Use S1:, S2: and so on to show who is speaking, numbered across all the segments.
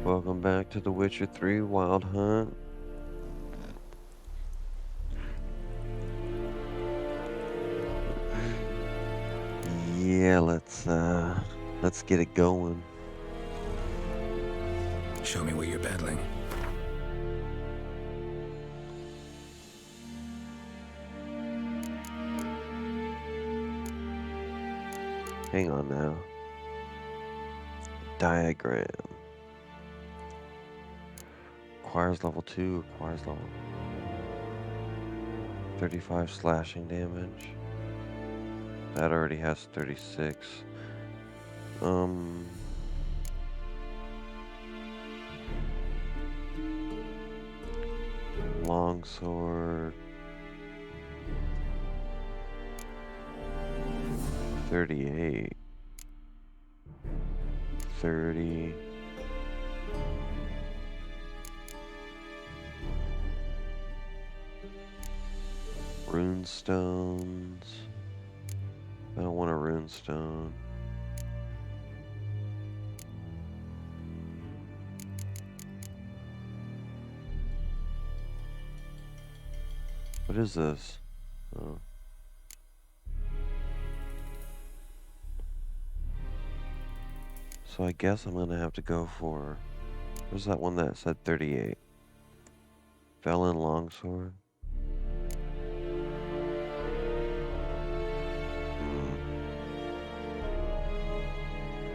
S1: Welcome back to The Witcher 3 Wild Hunt. Yeah, let's get it going.
S2: Show me what you're battling.
S1: Hang on now. Diagram. Requires level 2, requires level 35 slashing damage. That already has 36. Longsword. 38. 30. Runestones. I don't want a runestone. What is this? Oh. So I guess I'm gonna have to go for... Where's that one that said 38? Felon Longsword?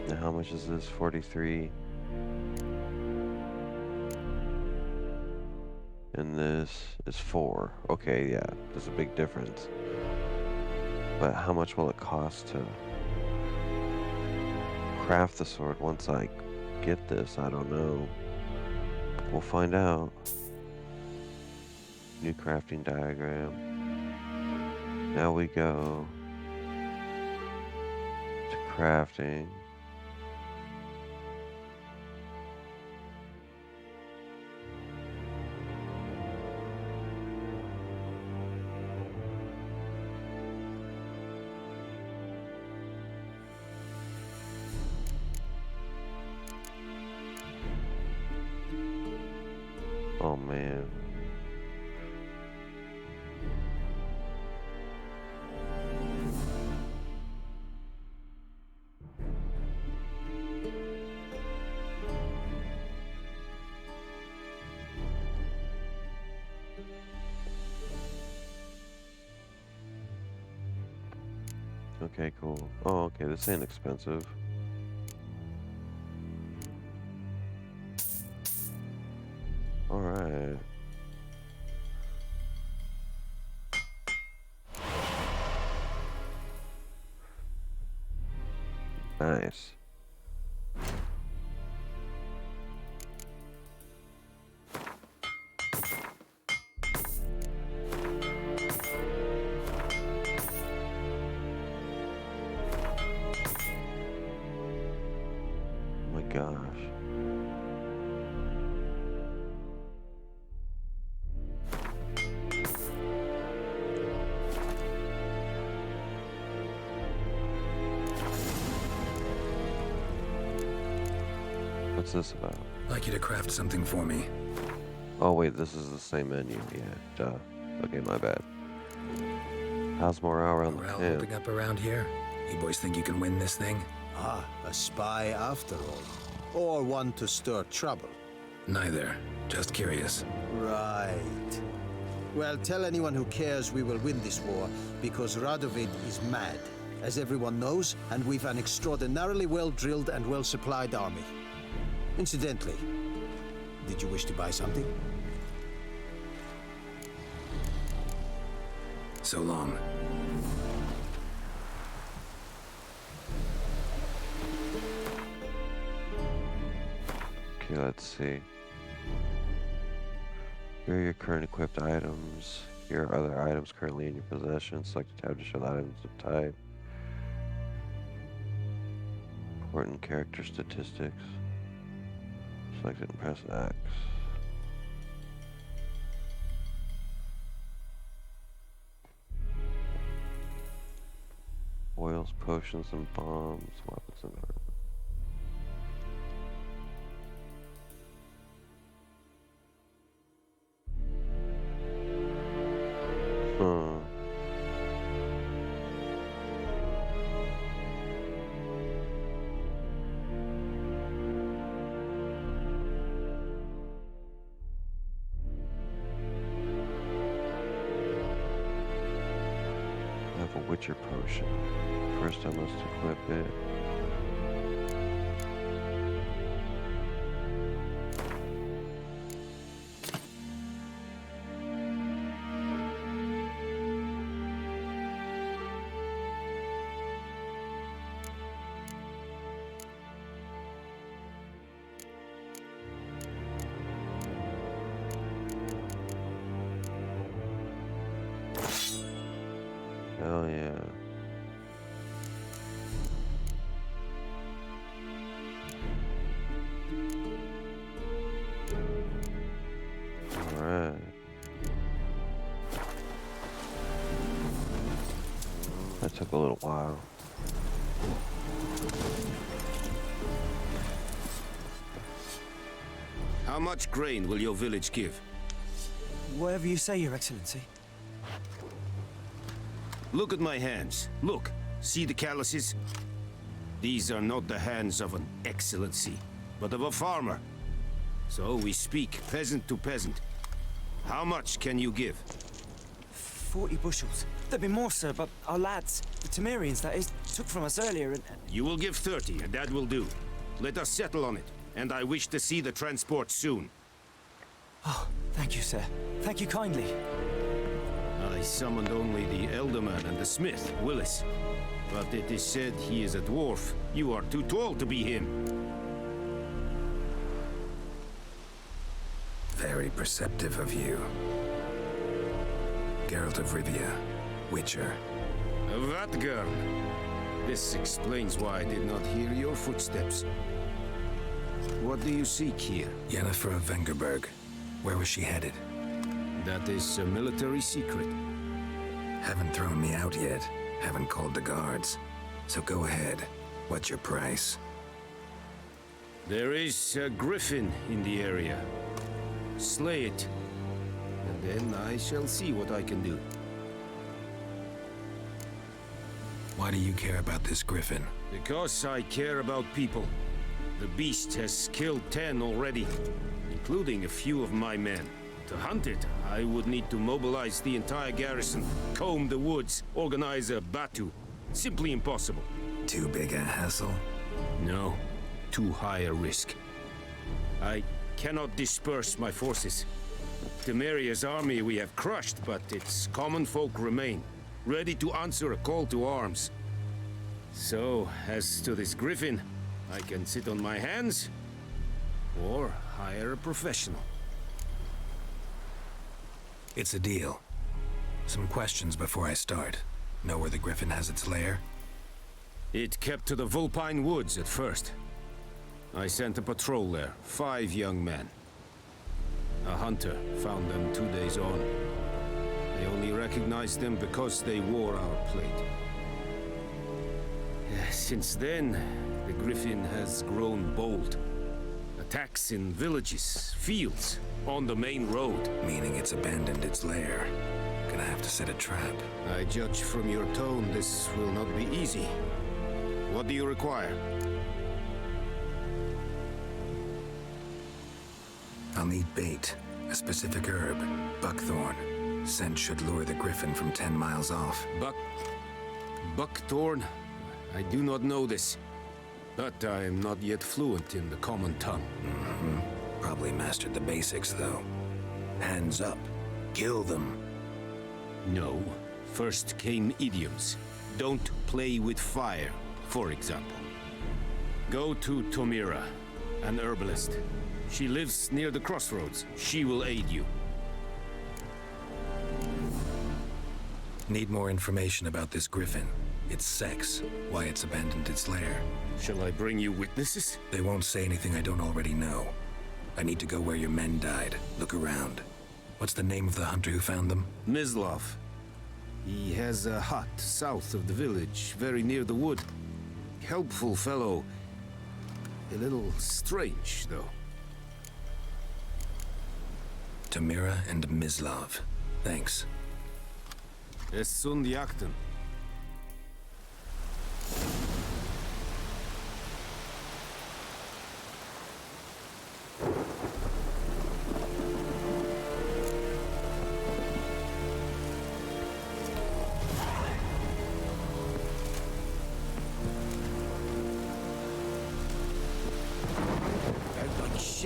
S1: Now how much is this? 43. And this is 4. Okay, yeah, there's a big difference. But how much will it cost to craft the sword once I get this? I don't know. We'll find out. New crafting diagram. Now we go to crafting. Oh man. Okay, cool. Oh, okay, this ain't expensive. Alright. Nice. Oh my gosh. What's this about?
S2: I'd like you to craft something for me.
S1: Oh wait, this is the same menu. Yeah, duh. Okay, my bad. How's morale around the
S2: Morale
S1: camp?
S2: holding up around here? You boys think you can win this thing?
S3: Ah, a spy after all. Or one to stir trouble.
S2: Neither. Just curious.
S3: Right. Well, tell anyone who cares we will win this war, because Radovid is mad, as everyone knows, and we've an extraordinarily well-drilled and well-supplied army. Incidentally, did you wish to buy something?
S2: So long.
S1: Okay, let's see. Here are your current equipped items. Here are other items currently in your possession. Select a tab to show the items of type. Important character statistics. Select it and press X. Oils, potions, and bombs. Weapons and armor. nature potion. First I must equip it. Hell yeah. Alright. That took a little while.
S4: How much grain will your village give?
S5: Whatever you say, Your Excellency.
S4: Look at my hands. Look. See the calluses? These are not the hands of an excellency, but of a farmer. So we speak peasant to peasant. How much can you give?
S5: 40 bushels. There'd be more, sir, but our lads, the Temerians, that is, took from us earlier and...
S4: You will give 30, and that will do. Let us settle on it, and I wish to see the transport soon.
S5: Oh, thank you, sir. Thank you kindly.
S4: I summoned only the Elderman and the smith, Willis. But it is said he is a dwarf. You are too tall to be him.
S2: Very perceptive of you. Geralt of Rivia, Witcher.
S4: Vatgern. This explains why I did not hear your footsteps. What do you seek here?
S2: Yennefer of Vengerberg. Where was she headed?
S4: That is a military secret.
S2: Haven't thrown me out yet. Haven't called the guards. So go ahead. What's your price?
S4: There is a griffin in the area. Slay it. And then I shall see what I can do.
S2: Why do you care about this griffin?
S4: Because I care about people. The beast has killed 10 already, including a few of my men. To hunt it, I would need to mobilize the entire garrison, comb the woods, organize a batu. Simply impossible.
S2: Too big a hassle?
S4: No, too high a risk. I cannot disperse my forces. Temeria's army we have crushed, but its common folk remain, ready to answer a call to arms. So, as to this griffin, I can sit on my hands, or hire a professional.
S2: It's a deal. Some questions before I start. Know where the griffin has its lair?
S4: It kept to the Vulpine Woods at first. I sent a patrol there, 5 young men. A hunter found them 2 days on. They only recognized them because they wore our plate. Since then, the griffin has grown bold. Attacks in villages, fields, on the main road.
S2: Meaning it's abandoned its lair. Gonna have to set a trap.
S4: I judge from your tone this will not be easy. What do you require?
S2: I'll need bait. A specific herb. Buckthorn. Scent should lure the griffin from 10 miles off.
S4: Buckthorn? I do not know this. But I am not yet fluent in the common tongue.
S2: Probably mastered the basics, though. Hands up. Kill them.
S4: No. First came idioms. Don't play with fire, for example. Go to Tomira, an herbalist. She lives near the crossroads. She will aid you.
S2: Need more information about this griffin. Its sex, why it's abandoned its lair.
S4: Shall I bring you witnesses?
S2: They won't say anything I don't already know. I need to go where your men died. Look around. What's the name of the hunter who found them?
S4: Mislav. He has a hut south of the village, very near the wood. Helpful fellow. A little strange, though.
S2: Tamira and Mislav. Thanks.
S4: Es sunt jakten.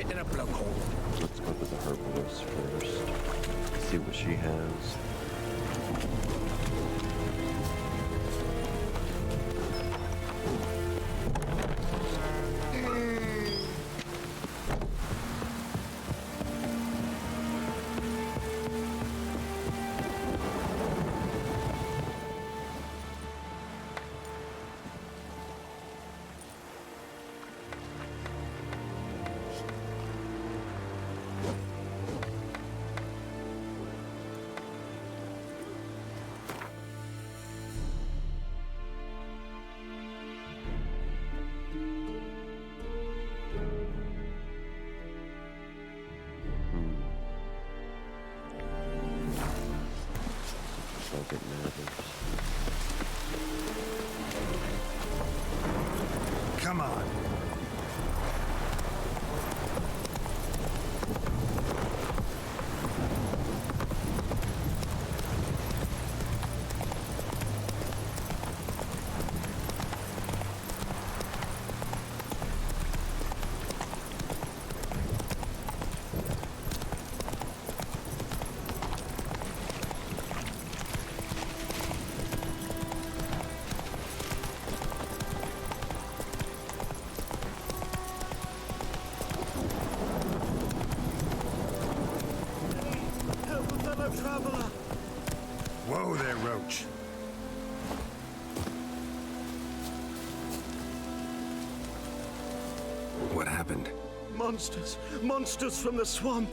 S2: shit in a blowhole.
S1: Let's go to the herbalist first. See what she has. Like it matters.
S2: Come on. Whoa there, Roach. What happened?
S6: Monsters! Monsters from the swamp!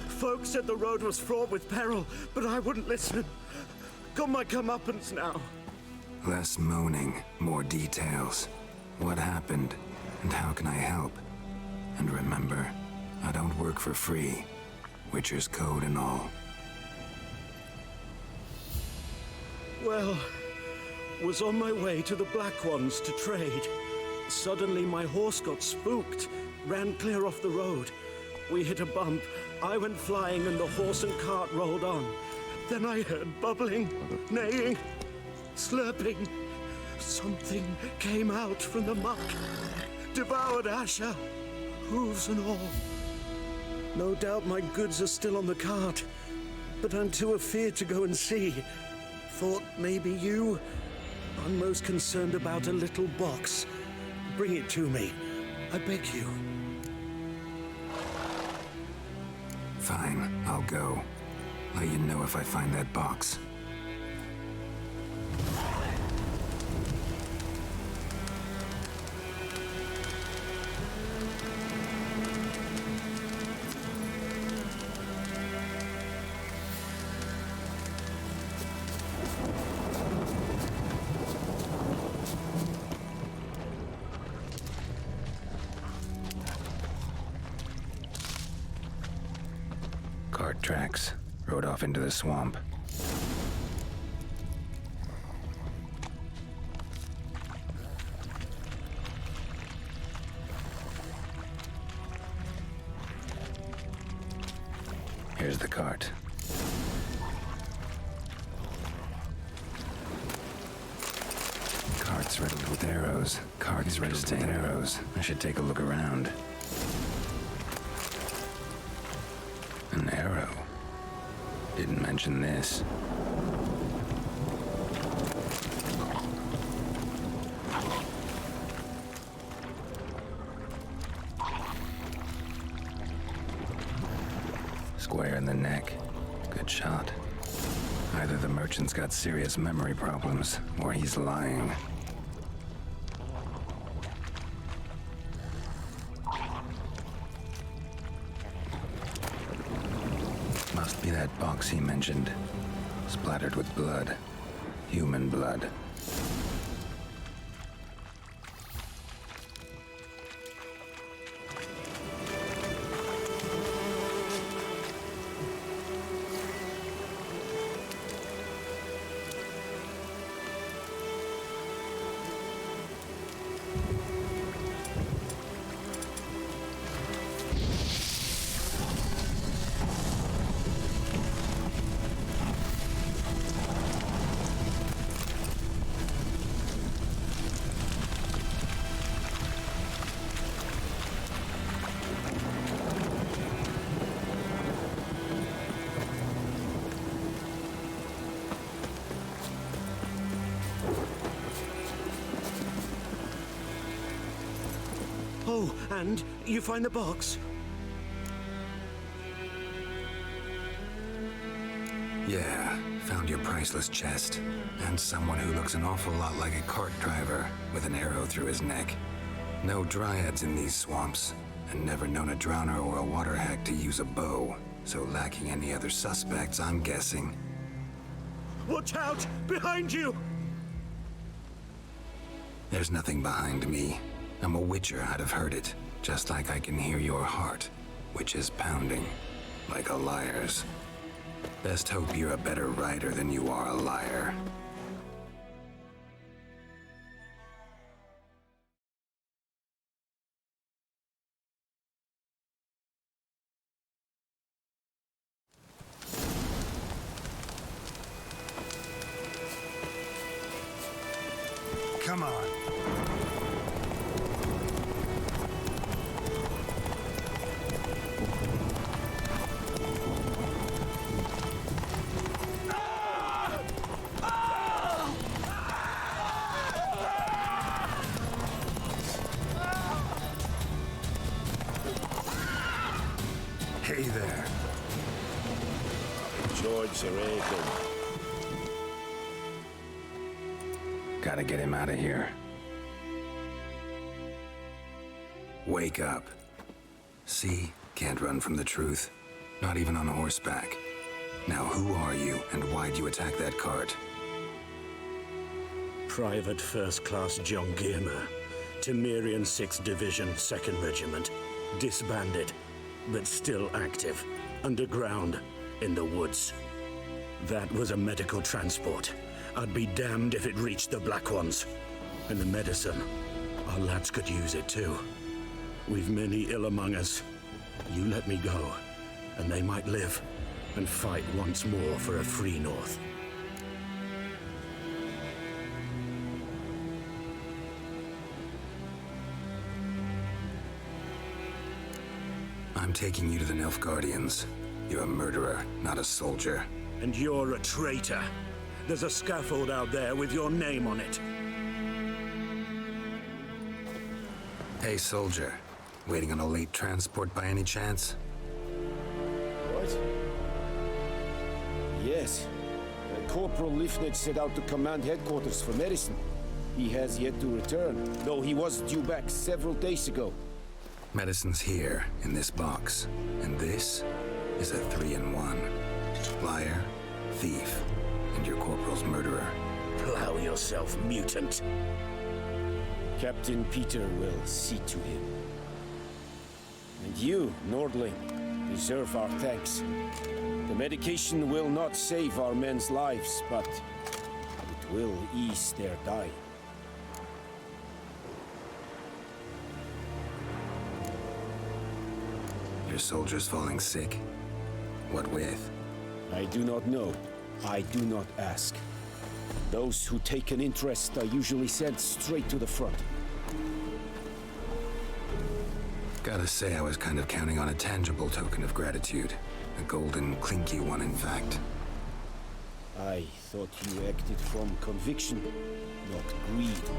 S6: Folk said the road was fraught with peril, but I wouldn't listen. Got my comeuppance now.
S2: Less moaning, more details. What happened, and how can I help? And remember, I don't work for free. Witcher's code and all.
S6: Well, was on my way to the Black Ones to trade. Suddenly my horse got spooked, ran clear off the road. We hit a bump, I went flying and the horse and cart rolled on. Then I heard bubbling, neighing, slurping. Something came out from the muck, devoured Asher, hooves and all. No doubt my goods are still on the cart, but I'm too afeard to go and see. Thought maybe you? I'm most concerned about a little box. Bring it to me. I beg you.
S2: Fine, I'll go. Let you know if I find that box. Cart tracks. Rode off into the swamp. Here's the cart. Cart's riddled with arrows. Cart is riddled with arrows. I should take a look around. An arrow. Didn't mention this. Square in the neck. Good shot. Either the merchant's got serious memory problems, or he's lying. Must be that box he mentioned. Splattered with blood. Human blood.
S6: Oh, and you find the box?
S2: Yeah, found your priceless chest. And someone who looks an awful lot like a cart driver with an arrow through his neck. No dryads in these swamps, and never known a drowner or a water hack to use a bow. So lacking any other suspects, I'm guessing.
S6: Watch out! Behind you!
S2: There's nothing behind me. I'm a witcher, I'd have heard it. Just like I can hear your heart, which is pounding, like a liar's. Best hope you're a better writer than you are a liar. Come on. Hey there.
S4: George Reagan.
S2: Gotta get him out of here. Wake up. See? Can't run from the truth. Not even on horseback. Now who are you, and why'd you attack that cart?
S6: Private First Class John Giermer, Temerian 6th Division, 2nd Regiment. Disbanded, but still active. Underground, in the woods. That was a medical transport. I'd be damned if it reached the Black Ones. And the medicine, our lads could use it too. We've many ill among us. You let me go, and they might live, and fight once more for a free North.
S2: I'm taking you to the Nilfgaardians. You're a murderer, not a soldier.
S6: And you're a traitor. There's a scaffold out there with your name on it.
S2: Hey, soldier. Waiting on a late transport by any chance?
S4: What? Yes. Corporal Lifnitz set out to command headquarters for medicine. He has yet to return, though he was due back several days ago.
S2: Medicine's here, in this box. And this is a 3-in-1. Liar, thief, and your corporal's murderer.
S6: Plow yourself, mutant.
S4: Captain Peter will see to him. And you, Nordling, deserve our thanks. The medication will not save our men's lives, but it will ease their dying.
S2: Your soldiers falling sick? What with?
S4: I do not know. I do not ask. Those who take an interest are usually sent straight to the front.
S2: Gotta say, I was kind of counting on a tangible token of gratitude. A golden, clinky one, in fact.
S4: I thought you acted from conviction, not greed.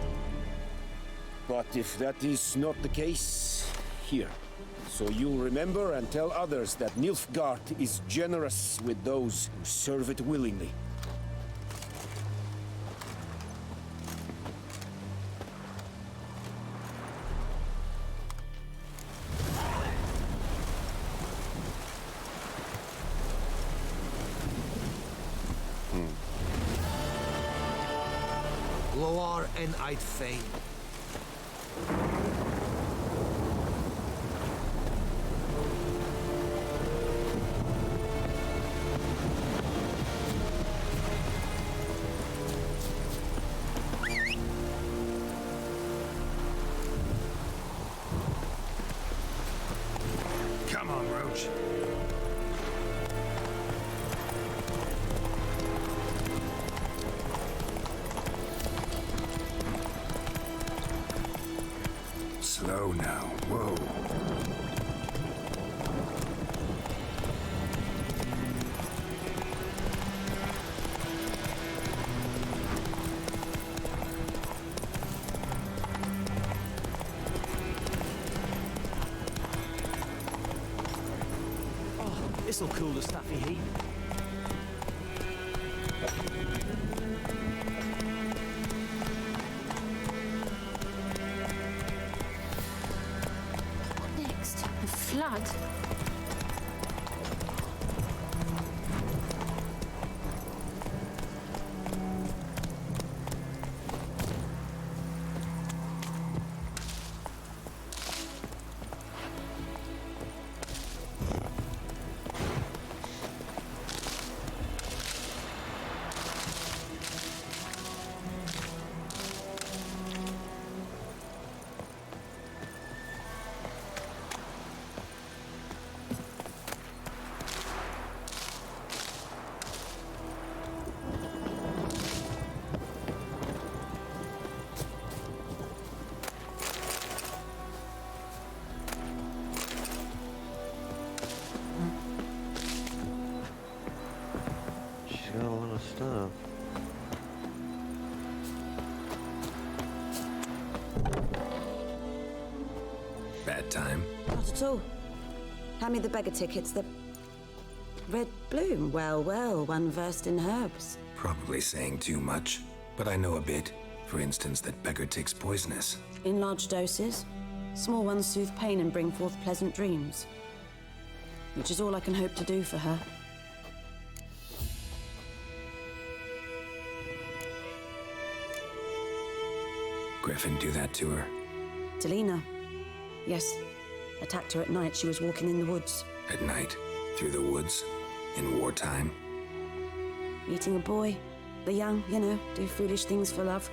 S4: But if that is not the case, here. So you'll remember and tell others that Nilfgaard is generous with those who serve it willingly.
S7: Loar and I'd fain.
S2: Come on, Roach. Slow now. Whoa.
S5: This'll cool the stuffy heat.
S8: What next? A flood?
S1: She's got a lot of stuff.
S2: Bad time.
S9: Not at all. Hand me the beggar tickets. The red bloom. Well, well, one versed in herbs.
S2: Probably saying too much, but I know a bit. For instance, that beggar tick's poisonous.
S9: In large doses. Small ones soothe pain and bring forth pleasant dreams. Which is all I can hope to do for her.
S2: Griffin do that to her.
S9: Delina. Yes. Attacked her at night. She was walking in the woods.
S2: At night, through the woods, in wartime.
S9: Meeting a boy. The young, you know, do foolish things for love.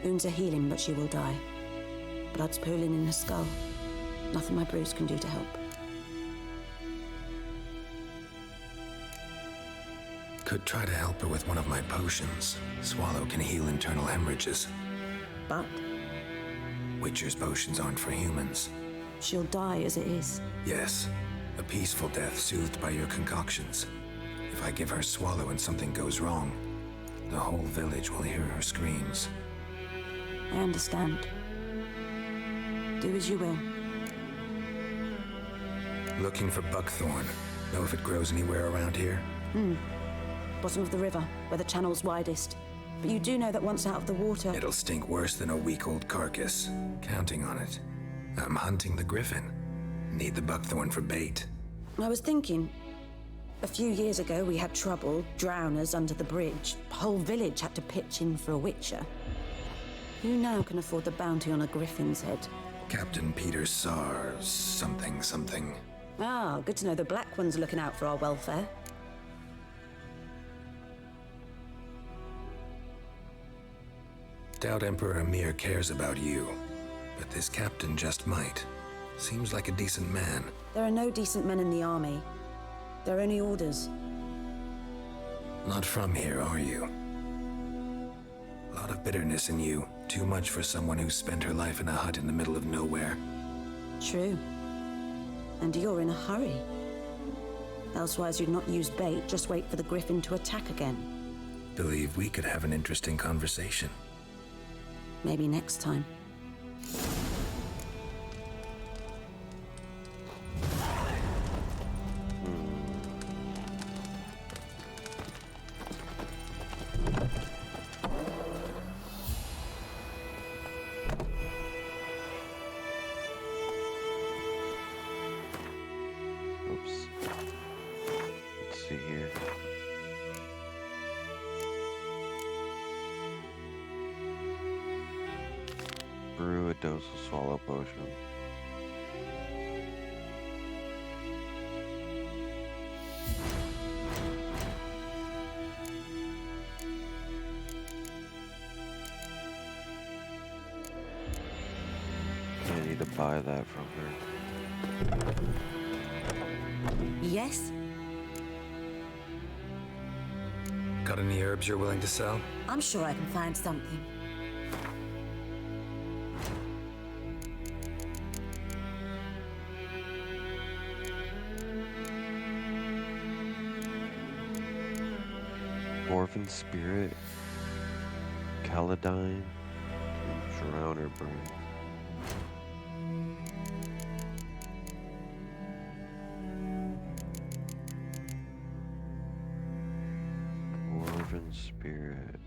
S9: Wounds are healing, but she will die. Blood's pooling in her skull. Nothing my brews can do to help.
S2: Could try to help her with one of my potions. Swallow can heal internal hemorrhages.
S9: But
S2: Witcher's potions aren't for humans.
S9: she'll die as it is.
S2: Yes, a peaceful death soothed by your concoctions. If I give her Swallow and something goes wrong, the whole village will hear her screams.
S9: I understand. Do as you will.
S2: Looking for buckthorn. Know if it grows anywhere around here?
S9: Bottom of the river, where the channel's widest. But you do know that once out of the water...
S2: It'll stink worse than a week-old carcass. Counting on it. I'm hunting the griffin. Need the buckthorn for bait.
S9: I was thinking... A few years ago, we had trouble, drowners under the bridge. The whole village had to pitch in for a witcher. Who now can afford the bounty on a griffin's head?
S2: Captain Peter Sar... something.
S9: Ah, good to know the Black One's looking out for our welfare.
S2: Doubt Emperor Emir cares about you. But this captain just might. Seems like a decent man.
S9: There are no decent men in the army. There are only orders.
S2: Not from here, are you? Lot of bitterness in you. Too much for someone who spent her life in a hut in the middle of nowhere.
S9: True. And you're in a hurry. Elsewise, you'd not use bait, just wait for the griffin to attack again.
S2: Believe we could have an interesting conversation.
S9: Maybe next time.
S1: Oops. Let's see here. Brew a dose of swallow potion. I need to buy that from her.
S9: Yes?
S2: Got any herbs you're willing to sell?
S9: I'm sure I can find something.
S1: Orphan Spirit, Caladine, and Drowner Brain. spirit.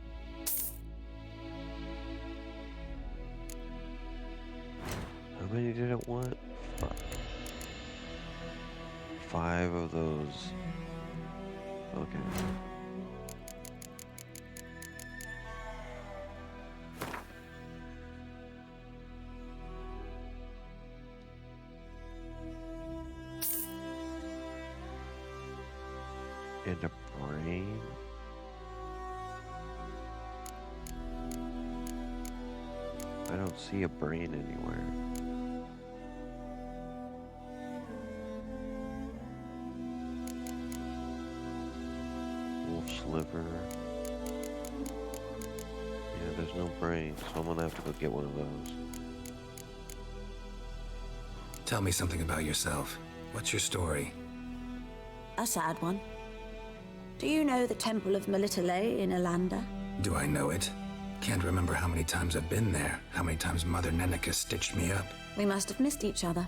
S1: How many did it want? Five of those. Okay. And a brain? I don't see a brain anywhere. Wolf's liver. Yeah, there's no brain, so I'm gonna have to go get one of those.
S2: Tell me something about yourself. What's your story?
S9: A sad one. Do you know the Temple of Melitele in Alanda?
S2: Do I know it? Can't remember how many times I've been there, how many times Mother Nenica stitched me up.
S9: We must have missed each other.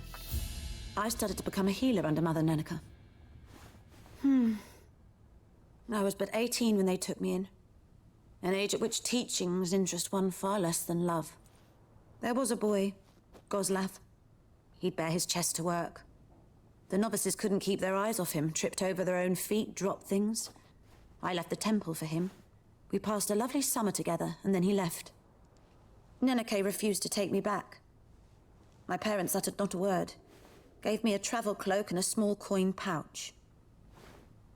S9: I started to become a healer under Mother Nenica. I was but 18 when they took me in. An age at which teachings interest one far less than love. There was a boy, Goslav. He'd bare his chest to work. The novices couldn't keep their eyes off him, tripped over their own feet, dropped things. I left the temple for him. We passed a lovely summer together, and then he left. Nenike refused to take me back. My parents uttered not a word, gave me a travel cloak and a small coin pouch.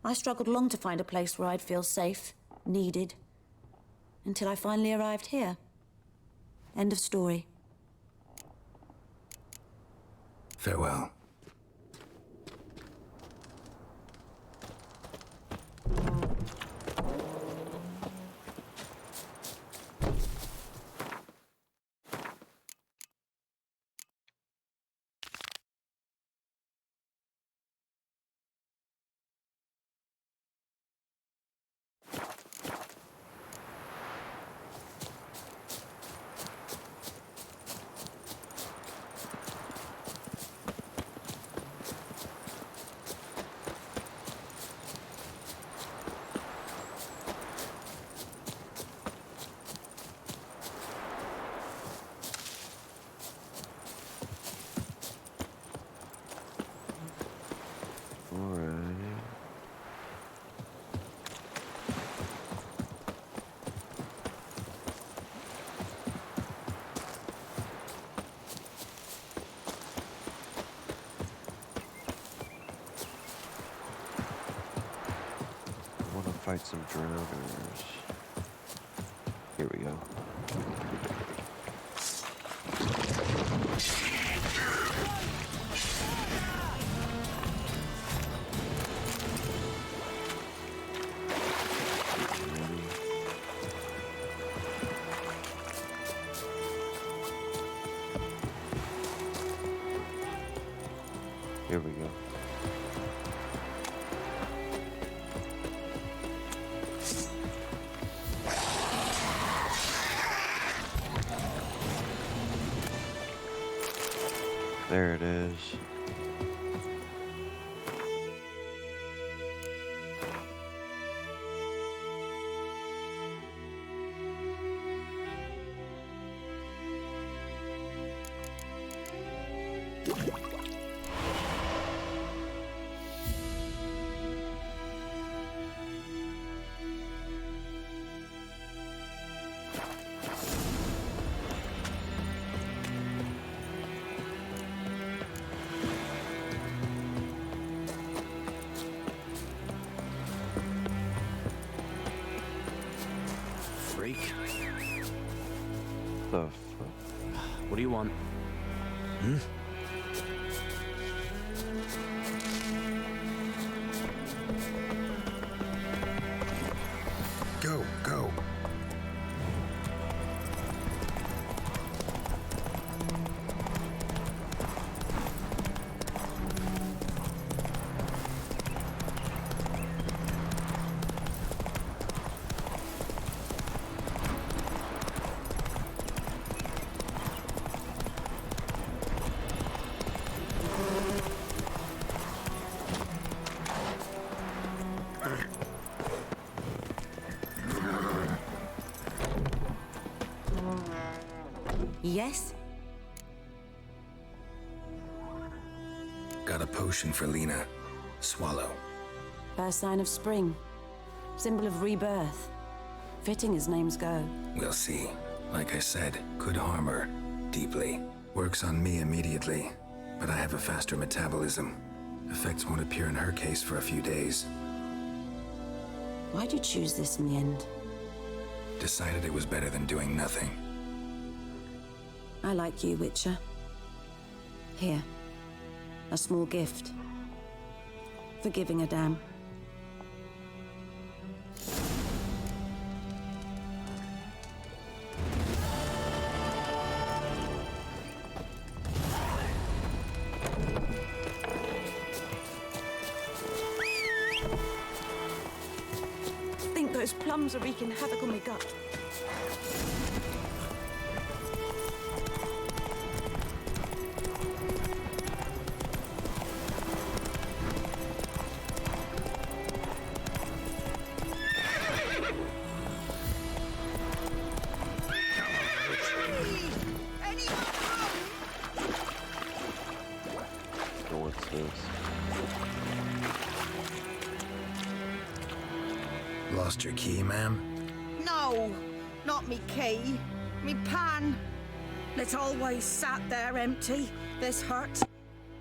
S9: I struggled long to find a place where I'd feel safe, needed, until I finally arrived here. End of story.
S2: Farewell.
S1: Fight some drowners. Here we go. Here we go. There it is.
S5: Freak.
S1: The fuck?
S5: What do you want?
S2: Go, go.
S9: Yes?
S2: Got a potion for Lena. Swallow.
S9: First sign of spring. Symbol of rebirth. Fitting as names go.
S2: We'll see. Like I said, could harm her. Deeply. Works on me immediately, but I have a faster metabolism. Effects won't appear in her case for a few days.
S9: Why'd you choose this in the end?
S2: Decided it was better than doing nothing.
S9: I like you, Witcher. Here. A small gift. For giving a damn.
S10: Think those plums are wreaking havoc on my gut.
S1: What's this?
S2: Lost your key, ma'am?
S10: No, not me key. Me pan. It's always sat there empty, this hut.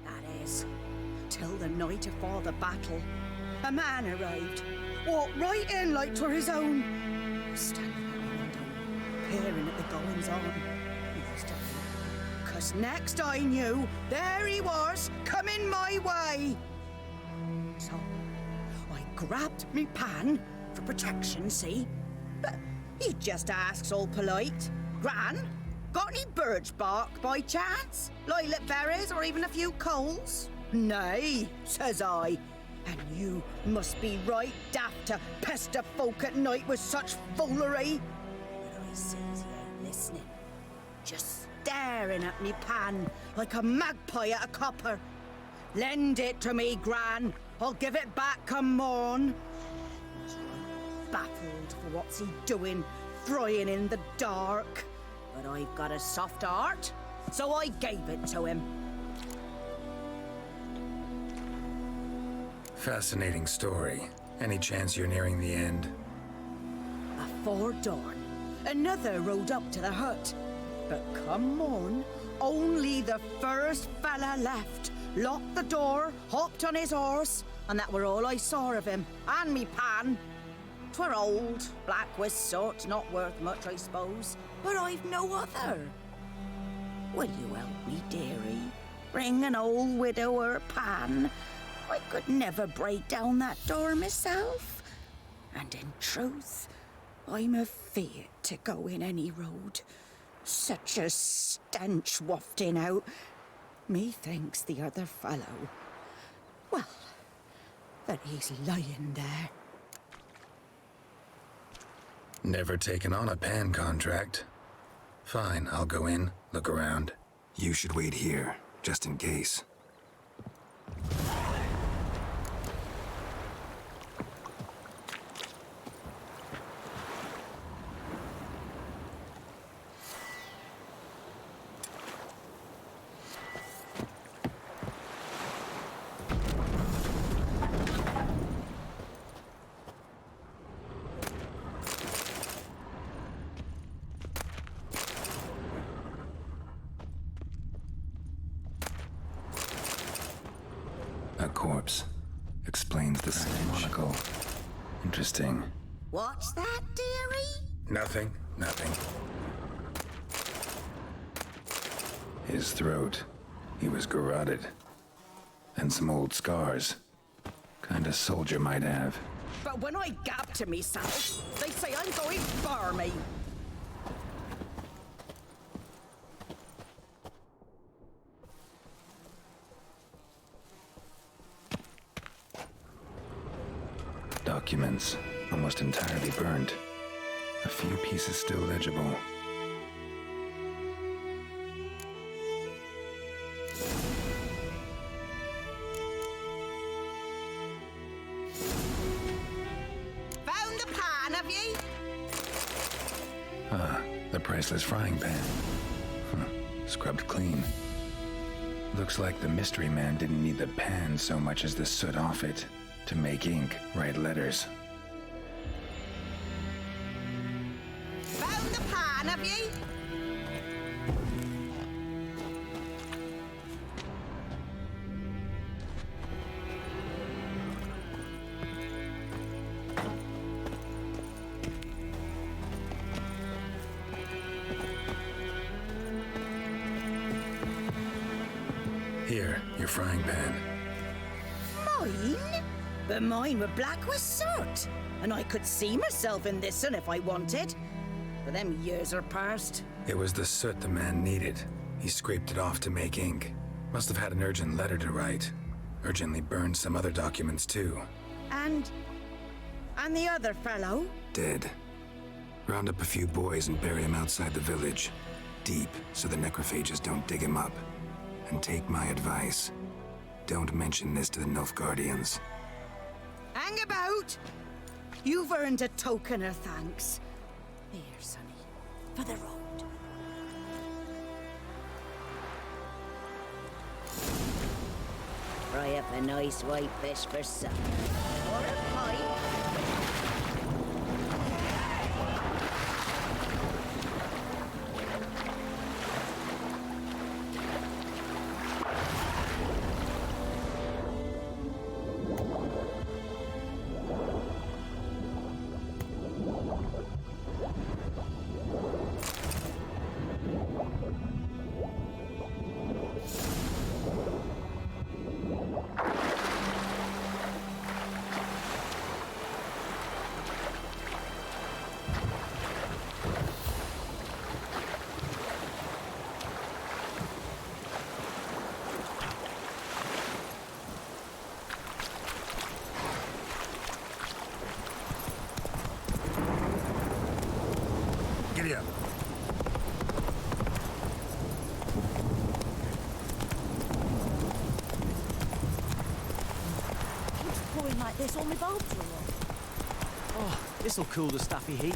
S10: That is, till the night afore the battle. A man arrived, walked right in like 'twere his own. Standing at the window, peering at the goings on. He was dying. 'Cause next I knew, there he was, coming my way. So, I grabbed me pan, for protection, see? But he just asks all polite. Gran, got any birch bark by chance? Lilac berries or even a few coals? Nay, says I. And you must be right daft to pester folk at night with such foolery. But I sees he ain't listening. Just staring at me pan like a magpie at a copper. Lend it to me, Gran. I'll give it back come morn. Baffled for what's he doing, frying in the dark. But I've got a soft heart, so I gave it to him.
S2: Fascinating story. Any chance you're nearing the end?
S10: Afore dawn, another rode up to the hut. But come morn, only the first fella left. Locked the door, hopped on his horse, and that were all I saw of him, and me pan. 'Twere old, black with soot, not worth much, I suppose, but I've no other. Will you help me, dearie? Bring an old widower pan. I could never break down that door myself. And in truth, I'm afeard to go in any road. Such a stench wafting out. Methinks the other fellow, well, that he's lying there.
S2: Never taken on a pan contract. Fine, I'll go in, look around. You should wait here, just in case. A corpse. Explains the monocle. Interesting.
S10: What's that, dearie?
S2: Nothing. His throat. He was garroted. And some old scars. Kind of soldier might have.
S10: But when I gab to myself, they say I'm going barmy.
S2: Documents, almost entirely burnt. A few pieces still legible.
S10: Found the pan, have ye?
S2: Ah, the priceless frying pan. scrubbed clean. Looks like the mystery man didn't need the pan so much as the soot off it to make ink, write letters.
S10: Found the pan, have ye?
S2: Here, your frying pan.
S10: Mine? But mine were black with soot. And I could see myself in this one if I wanted. But them years are past.
S2: It was the soot the man needed. He scraped it off to make ink. Must have had an urgent letter to write. Urgently burned some other documents too.
S10: And the other fellow?
S2: Dead. Round up a few boys and bury him outside the village. Deep, so the necrophages don't dig him up. And take my advice. Don't mention this to the Nilfgaardians.
S10: Hang about! You've earned a token of thanks. Here, sonny, for the road. Fry up a nice white fish for supper. Or a pie.
S2: Giddy up.
S5: It's pouring like this, all my bulbs are on. Oh, this'll cool the stuffy heat.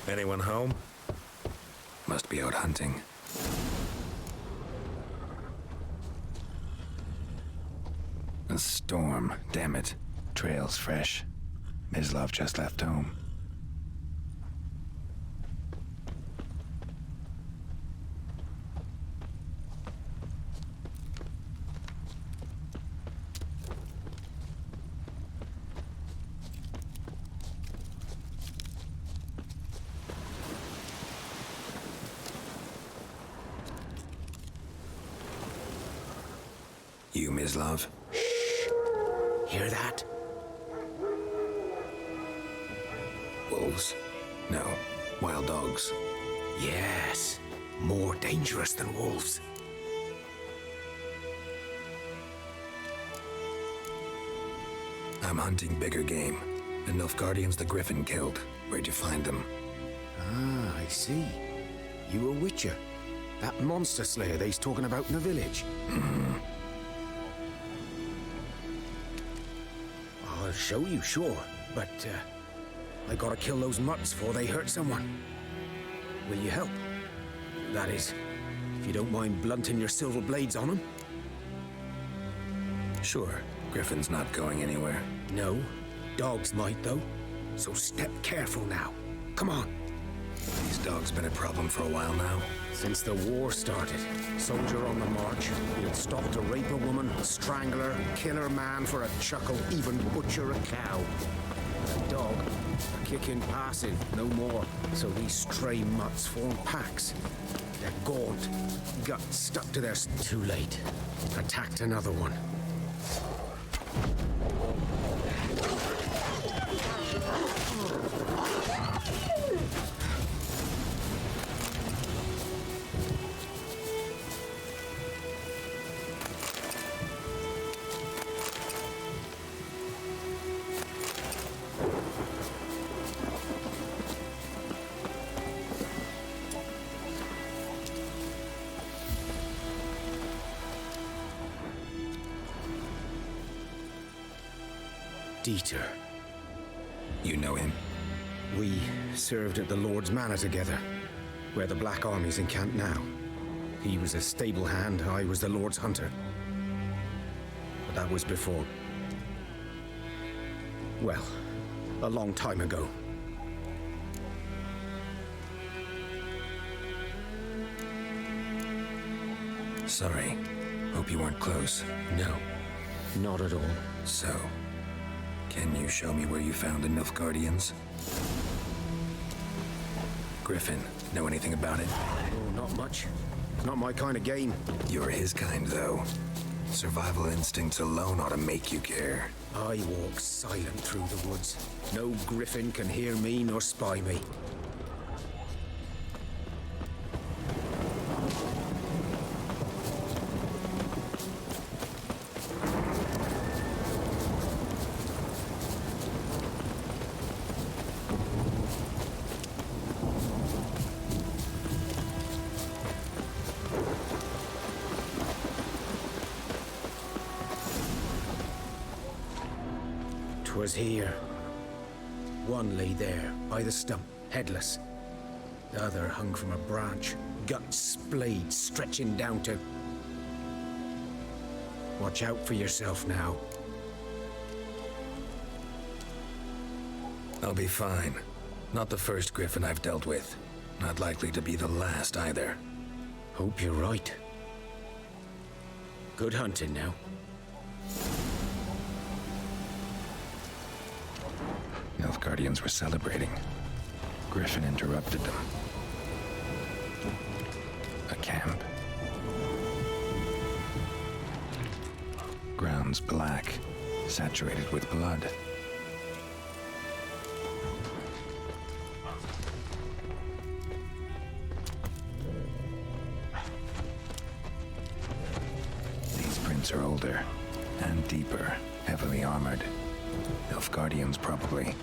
S2: Anyone home? Must be out hunting. A storm, damn it. Trail's fresh. Mislav just left home. You, Mislav?
S7: Hear that?
S2: Wolves? No, wild dogs.
S7: Yes. More dangerous than wolves.
S2: I'm hunting bigger game. The Nilfgaardians the Griffin killed. Where'd you find them?
S7: Ah, I see. You a witcher. That monster slayer they's talking about in the village. I'll show you, sure. But, I gotta kill those mutts before they hurt someone. Will you help? That is, if you don't mind blunting your silver blades on them.
S2: Sure. Griffin's not going anywhere.
S7: No. Dogs might, though. So step careful now. Come on.
S2: These dogs been a problem for a while now.
S7: Since the war started, soldier on the march, he'll stop to rape a woman, strangle her, kill her man for a chuckle, even butcher a cow. A dog, a kicking passing, no more. So these stray mutts form packs. They're gaunt, guts stuck to their... Too late. Attacked another one. Dieter.
S2: You know him?
S7: We served at the Lord's Manor together, where the Black Army's encamped now. He was a stable hand, I was the Lord's hunter. But that was before... well, a long time ago.
S2: Sorry. Hope you weren't close.
S7: No, not at all.
S2: So, can you show me where you found the Nilfgaardians? Griffin, know anything about it?
S7: Oh, not much. Not my kind of game.
S2: You're his kind, though. Survival instincts alone ought to make you care.
S7: I walk silent through the woods. No griffin can hear me nor spy me. 'Twas here. One lay there, by the stump, headless. The other hung from a branch, guts splayed, stretching down to... Watch out for yourself now.
S2: I'll be fine. Not the first griffin I've dealt with. Not likely to be the last either.
S7: Hope you're right. Good hunting now.
S2: Nilfgaardians were celebrating. Griffin interrupted them. A camp. Grounds black, saturated with blood. These prints are older and deeper, heavily armored. Nilfgaardians, probably.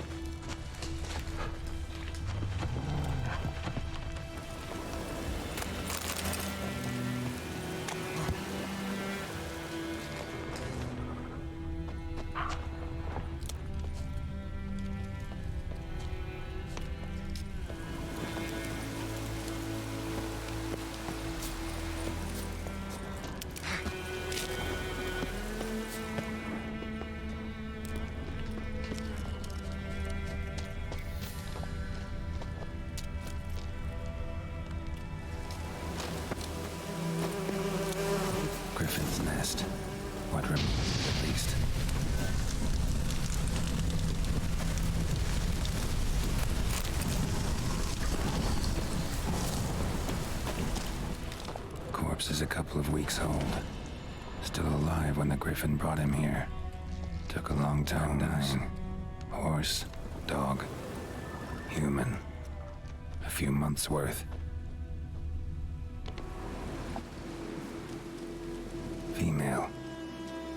S2: Griffin's nest. What remains, at least. Corpse is a couple of weeks old. Still alive when the Griffin brought him here. Took a long time dying. Horse, dog, human. A few months' worth. Female.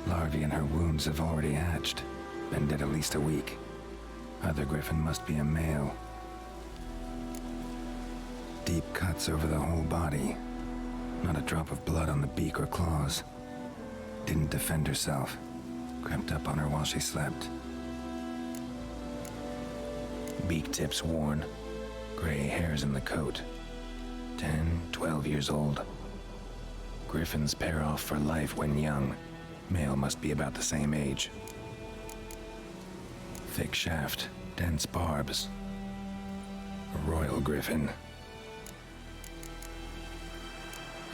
S2: Larvae in her wounds have already hatched. Been dead at least a week. Other griffin must be a male. Deep cuts over the whole body. Not a drop of blood on the beak or claws. Didn't defend herself. Crept up on her while she slept. Beak tips worn. Gray hairs in the coat. 10, 12 years old. Griffins pair off for life when young. Male must be about the same age. Thick shaft, dense barbs. A royal griffin.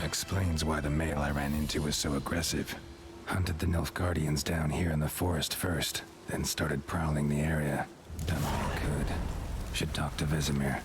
S2: Explains why the male I ran into was so aggressive. Hunted the Nilfgaardians down here in the forest first, then started prowling the area. Done all I could. Should talk to Vesemir.